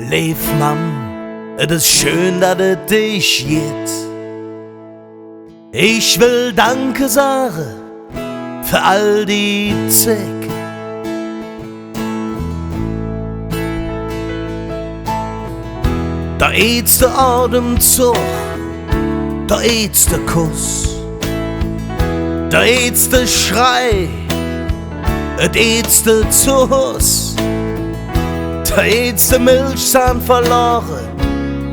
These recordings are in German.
Leef Mann, es ist schön, dass es dich gibt. Ich will Danke sagen für all die Zeug. Der erste Atemzug, der erste Kuss, der erste Schrei, der erste Zuhus, der erste Milchzahn verloren,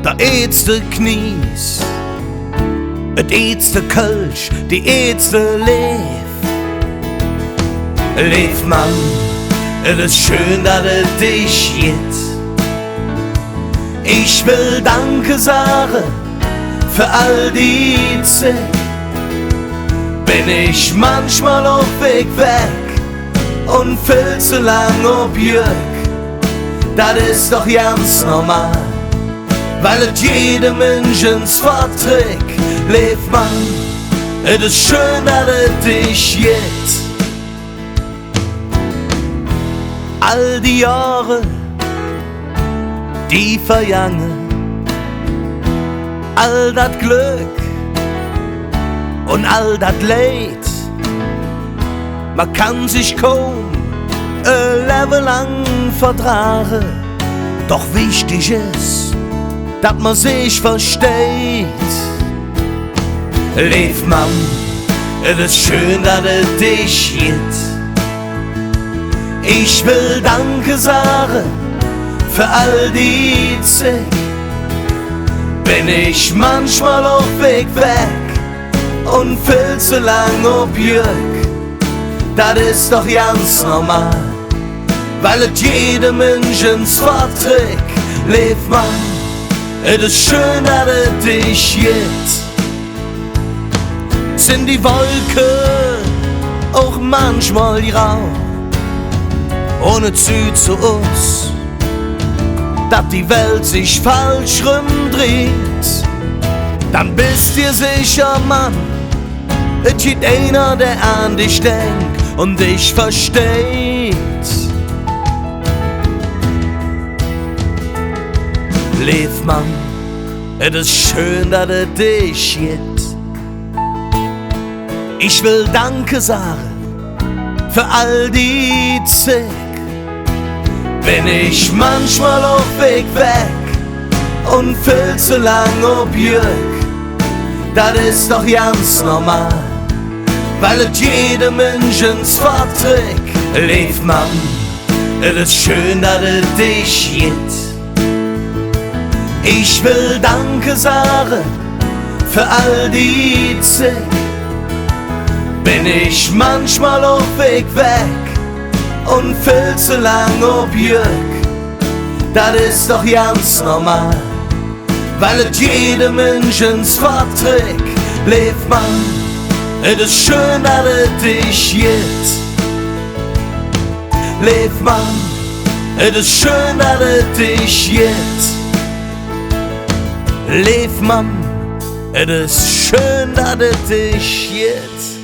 der erste Knies, der erste Kölsch, die erste Leef. Leef Mann, es ist schön, dass es dich gibt. Ich will Danke sagen für all die Zeit. Bin ich manchmal auf Weg weg und viel zu lang ob Jörg. Das ist doch ganz normal, weil es jedem Mensch ins Verträgt. Leef Mann, es ist schön, dass es dich gibt. All die Jahre, die vergangen, all dat Glück und all dat Leid, man kann sich kaum ein Leben lang vertragen. Doch wichtig ist, dass man sich versteht. Leef Mann, es ist schön, dass es dich gibt. Ich will Danke sagen für all die Zeit. Bin ich manchmal auf Weg weg und viel zu lang ob Jörg. Das ist doch ganz normal, weil es jedem Mensch ins Verträgt. Leef Mann, es ist schön, dass es dich gibt. Sind die Wolken auch manchmal grau, ohne Züge zu uns, dass die Welt sich falsch rumdreht, dann bist dir sicher, Mann, es gibt einer, der an dich denkt und dich versteht. Leef Mann, es ist schön, dass es dich gibt. Ich will Danke sagen für all die Zeug. Bin ich manchmal auf Weg weg und viel zu lang ob Jörg. Das ist doch ganz normal, weil es jedem Mensch ins Verträgt. Leef Mann, es ist schön, dass es dich gibt. Ich will Danke sagen für all die Zeug. Bin ich manchmal auf Weg weg und viel zu lang ob Jörg. Das ist doch ganz normal, weil es jedem Mensch ins Verträgt. Leef Mann, es ist schön, dass es dich gibt. Leef Mann, es ist schön, dass es dich gibt. Leef Mann, es ist schön, dass es dich gibt.